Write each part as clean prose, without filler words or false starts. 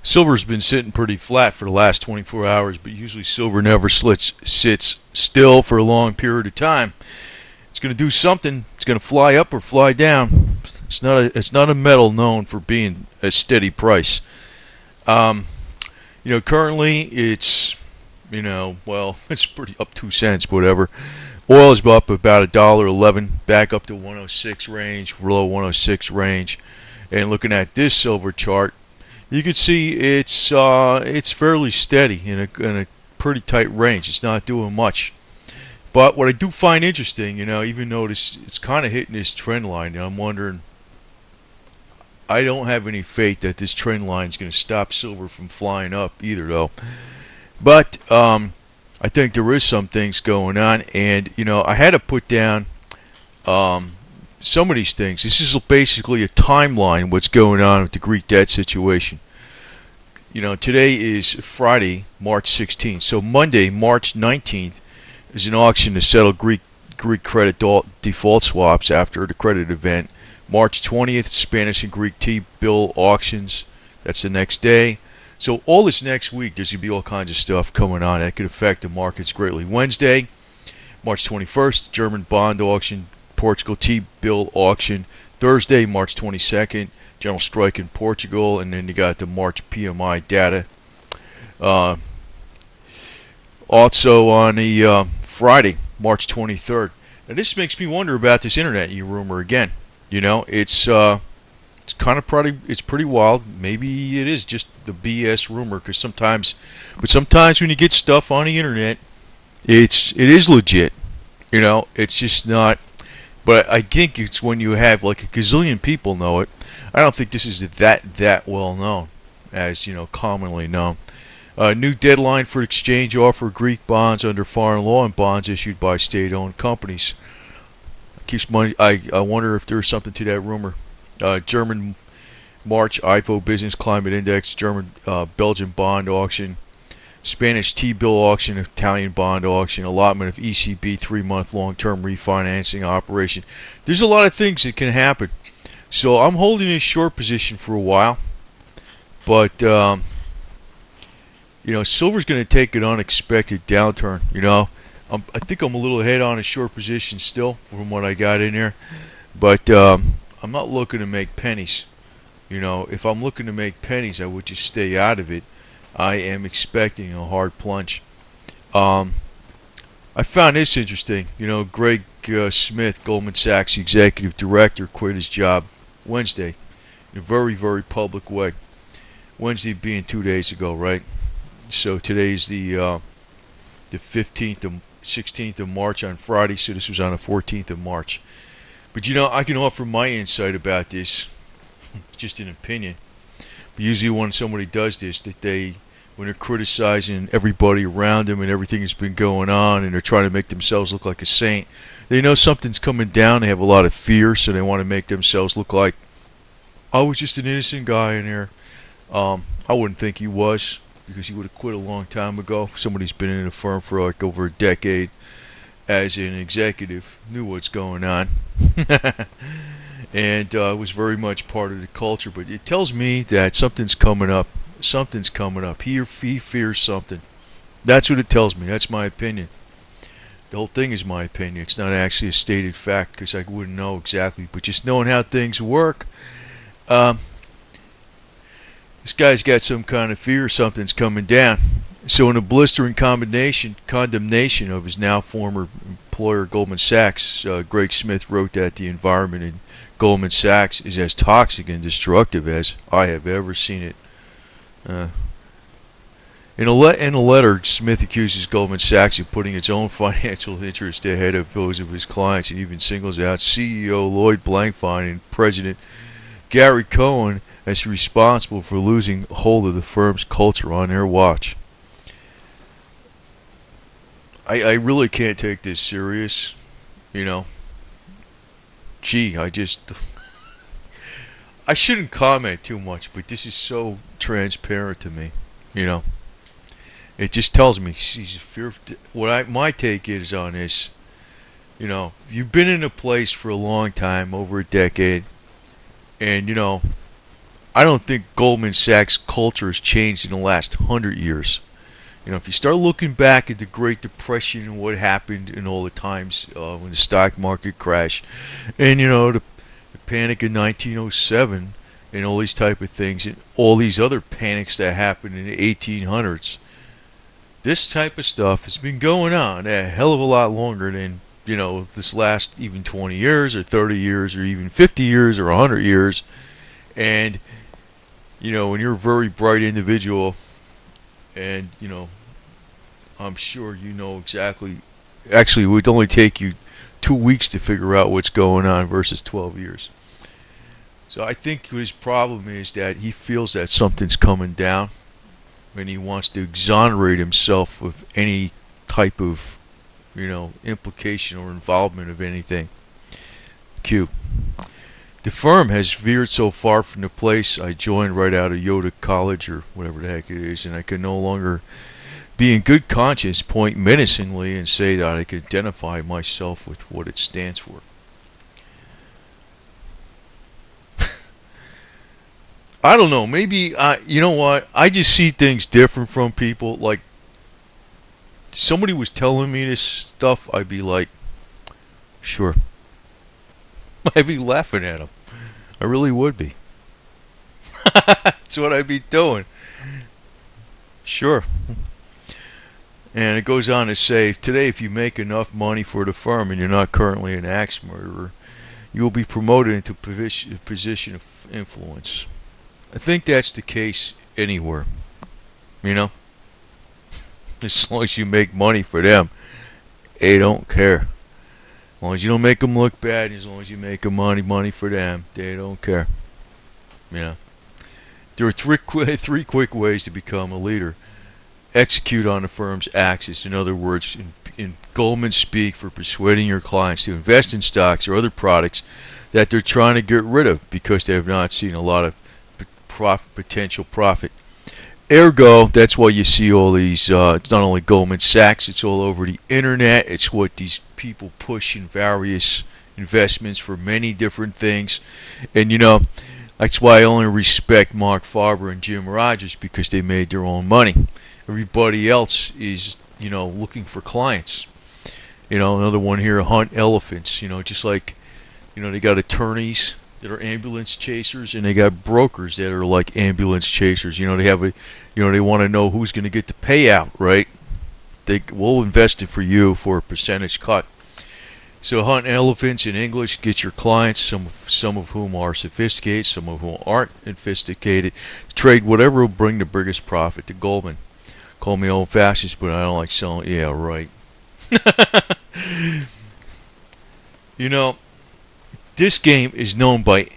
Silver's been sitting pretty flat for the last 24 hours, but usually silver never sits still for a long period of time. It's going to do something. It's going to fly up or fly down. It's not a metal known for being a steady price. Um, currently it's well, it's pretty up 2 cents, whatever. Oil is up about $1.11, back up to 106 range, below 106 range. And looking at this silver chart, you can see it's fairly steady in a pretty tight range. It's not doing much. But what I do find interesting, even though it's kind of hitting this trend line, I'm wondering. I don't have any faith that this trend line is going to stop silver from flying up either, though. But I think there is some things going on, and I had to put down some of these things. This is basically a timeline what's going on with the Greek debt situation. Today is Friday, March 16th. So Monday, March 19th, is an auction to settle Greek credit default swaps after the credit event. March 20th, Spanish and Greek T-bill auctions. That's the next day. So all this next week, there's going to be all kinds of stuff coming on that could affect the markets greatly. Wednesday, March 21st, German bond auction, Portugal T-bill auction. Thursday, March 22nd, general strike in Portugal. And then you got the March PMI data. Also on the Friday, March 23rd. And this makes me wonder about this internet rumor again. It's kind of it's pretty wild. Maybe it is just the BS rumor, because sometimes when you get stuff on the internet, it is legit. It's just not. But I think it's when you have like a gazillion people know it. I don't think this is that well known as commonly known. New deadline for exchange offer Greek bonds under foreign law and bonds issued by state-owned companies. Keeps money. I wonder if there's something to that rumor. German March IFO Business Climate Index, German Belgian bond auction, Spanish T-bill auction, Italian bond auction, allotment of ECB 3-month long-term refinancing operation. There's a lot of things that can happen. So I'm holding this short position for a while, but silver's going to take an unexpected downturn. I think I'm a little ahead on a short position still from what I got in there, but I'm not looking to make pennies. If I'm looking to make pennies, I would just stay out of it. I am expecting a hard plunge. I found this interesting. Greg Smith, Goldman Sachs executive director, quit his job Wednesday in a very, very public way. Wednesday being 2 days ago, right? So today's the 15th of 16th of March on Friday, so this was on the 14th of March. But I can offer my insight about this, just an opinion. But usually when somebody does this, when they're criticizing everybody around them and everything that's been going on, and they're trying to make themselves look like a saint, they know something's coming down. They have a lot of fear, so they want to make themselves look like, I was just an innocent guy in there. I wouldn't think he was, because he would have quit a long time ago. Somebody's been in the firm for like over a decade as an executive, knew what's going on, and was very much part of the culture. But it tells me that something's coming up. Something's coming up. He fears something. That's what it tells me. That's my opinion. The whole thing is my opinion. It's not actually a stated fact, because I wouldn't know exactly. But just knowing how things work, this guy's got some kind of fear something's coming down. So in a blistering condemnation of his now former employer Goldman Sachs, Greg Smith wrote that the environment in Goldman Sachs is as toxic and destructive as I have ever seen it. In a letter, Smith accuses Goldman Sachs of putting its own financial interest ahead of those of his clients, and even singles out CEO Lloyd Blankfein and President Gary Cohn as responsible for losing hold of the firm's culture on their watch. I really can't take this serious. Gee, I shouldn't comment too much, but this is so transparent to me. It just tells me she's fearful. My take is on this. You've been in a place for a long time, over a decade, and I don't think Goldman Sachs culture has changed in the last 100 years. If you start looking back at the Great Depression and what happened in all the times when the stock market crashed, and the panic in 1907, and all these type of things, and all these other panics that happened in the 1800s, this type of stuff has been going on a hell of a lot longer than this last even 20 years or 30 years or even 50 years or 100 years. And when you're a very bright individual, and I'm sure you know exactly. Actually, it would only take you 2 weeks to figure out what's going on versus 12 years. So I think his problem is that he feels that something's coming down, and he wants to exonerate himself of any type of implication or involvement of anything. Q. The firm has veered so far from the place I joined right out of Yoda College or whatever the heck it is, and I can no longer be in good conscience point menacingly and say that I can identify myself with what it stands for. I don't know, maybe, you know what, I just see things different from people. Like, somebody was telling me this stuff, I'd be like, sure. I'd be laughing at them. I really would be. That's what I'd be doing. Sure. And it goes on to say, today if you make enough money for the firm and you're not currently an axe murderer, you will be promoted into a position of influence. I think that's the case anywhere. As long as you make money for them, they don't care. As long as you don't make them look bad, as long as you make them money for them, they don't care. There are three quick ways to become a leader. Execute on the firm's axis. In other words, in Goldman speak, for persuading your clients to invest in stocks or other products that they're trying to get rid of because they have not seen a lot of potential profit. Ergo, that's why you see all these, it's not only Goldman Sachs, it's all over the internet. It's what these people push in various investments for many different things. And that's why I only respect Mark Farber and Jim Rogers, because they made their own money. Everybody else is, looking for clients. Another one here, hunt elephants. Just like, they got attorneys that are ambulance chasers, and they got brokers that are like ambulance chasers. They have they want to know who's going to get the payout, right? They will invest it for you for a percentage cut. So hunt elephants in English, get your clients, some of whom are sophisticated, some of whom aren't sophisticated. Trade whatever will bring the biggest profit to Goldman. Call me old-fashioned, but I don't like selling. Yeah, right. This game is known by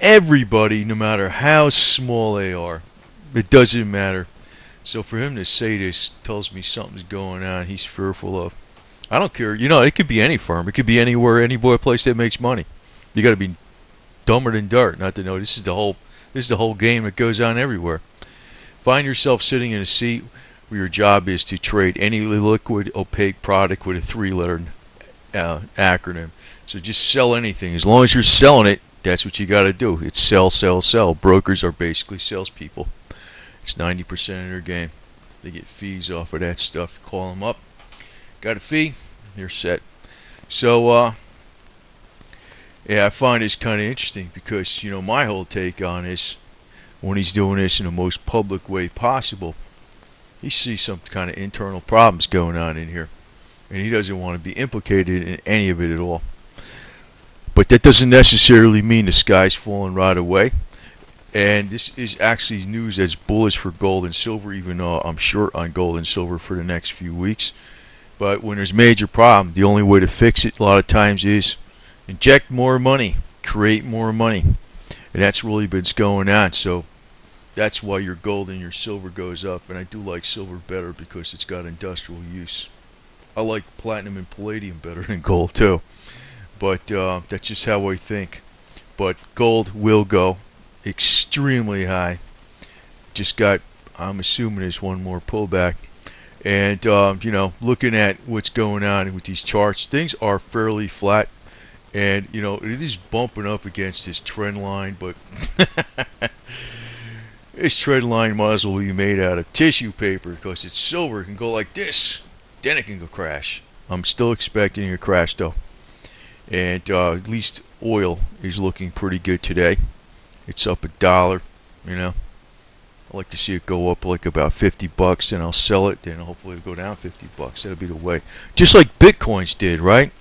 everybody, no matter how small they are. It doesn't matter. So for him to say this tells me something's going on he's fearful of. I don't care. It could be any firm. It could be anywhere, any place that makes money. You got to be dumber than dirt not to know this is the whole game that goes on everywhere. Find yourself sitting in a seat where your job is to trade any liquid, opaque product with a three-letter acronym. So just sell anything. As long as you're selling it, that's what you got to do. It's sell, sell, sell. Brokers are basically salespeople. It's 90% of their game. They get fees off of that stuff. Call them up. Got a fee, they're set. So, yeah, I find this kind of interesting because, my whole take on this, when he's doing this in the most public way possible, he sees some kind of internal problems going on in here. And he doesn't want to be implicated in any of it at all. But that doesn't necessarily mean the sky's falling right away. And this is actually news that's bullish for gold and silver, even though I'm short on gold and silver for the next few weeks. But when there's major problem, the only way to fix it a lot of times is inject more money, create more money. And that's really been going on. So that's why your gold and your silver goes up. And I do like silver better because it's got industrial use. I like platinum and palladium better than gold too. But that's just how I think. But gold will go extremely high. I'm assuming there's one more pullback. And, looking at what's going on with these charts, things are fairly flat. And, it is bumping up against this trend line. But This trend line might as well be made out of tissue paper because it's silver. It can go like this, then it can go crash. I'm still expecting a crash though. And at least oil is looking pretty good today. It's up $1, you know. I like to see it go up like about $50, and I'll sell it. Then hopefully it'll go down $50. That'll be the way. Just like Bitcoins did, right?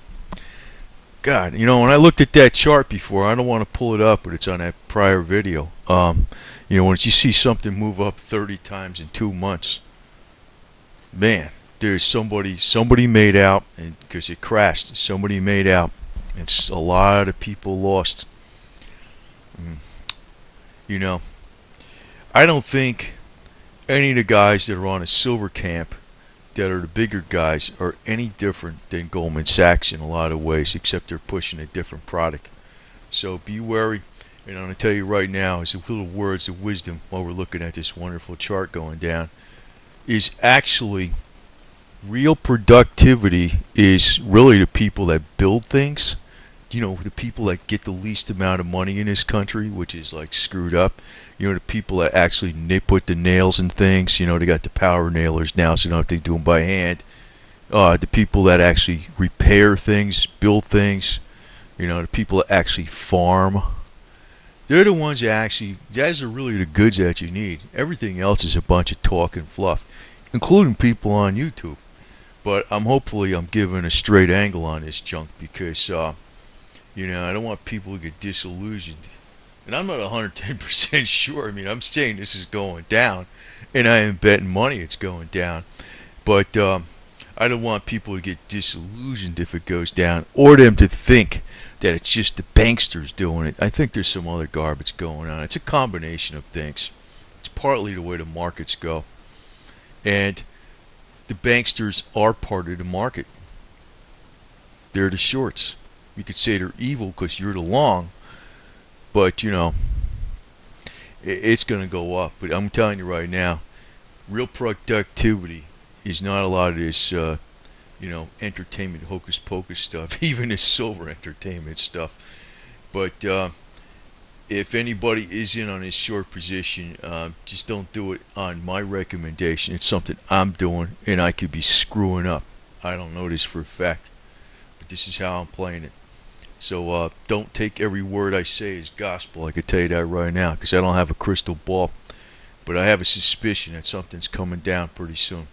God, you know, when I looked at that chart before, I don't want to pull it up, but it's on that prior video. You know, when you see something move up 30 times in 2 months, man, there's somebody made out, and because it crashed, somebody made out. It's a lot of people lost. You know, I don't think any of the guys that are on a silver camp that are the bigger guys are any different than Goldman Sachs in a lot of ways, except they're pushing a different product. So be wary. And I'm going to tell you right now, as a little words of wisdom while we're looking at this wonderful chart going down, is actually real productivity is really the people that build things. You know, the people that get the least amount of money in this country, which is like screwed up. You know, the people that actually put the nails in things. You know, they got the power nailers now, so they don't have to do them by hand. The people that actually repair things, build things. You know, the people that actually farm. They're the ones that actually, guys are really the goods that you need. Everything else is a bunch of talk and fluff, including people on YouTube. But hopefully I'm giving a straight angle on this junk because, you know, I don't want people to get disillusioned. And I'm not 110% sure. I mean, I'm saying this is going down, and I am betting money it's going down. But I don't want people to get disillusioned if it goes down, or them to think that it's just the banksters doing it. I think there's some other garbage going on. It's a combination of things. It's partly the way the markets go. And the banksters are part of the market. They're the shorts. You could say they're evil because you're the long, but you know, it's going to go up. But I'm telling you right now, real productivity is not a lot of this, you know, entertainment hocus pocus stuff, even this silver entertainment stuff. But if anybody is in on this short position, just don't do it on my recommendation. It's something I'm doing, and I could be screwing up. I don't know this for a fact, but this is how I'm playing it. So don't take every word I say as gospel. I can tell you that right now, because I don't have a crystal ball, but I have a suspicion that something's coming down pretty soon.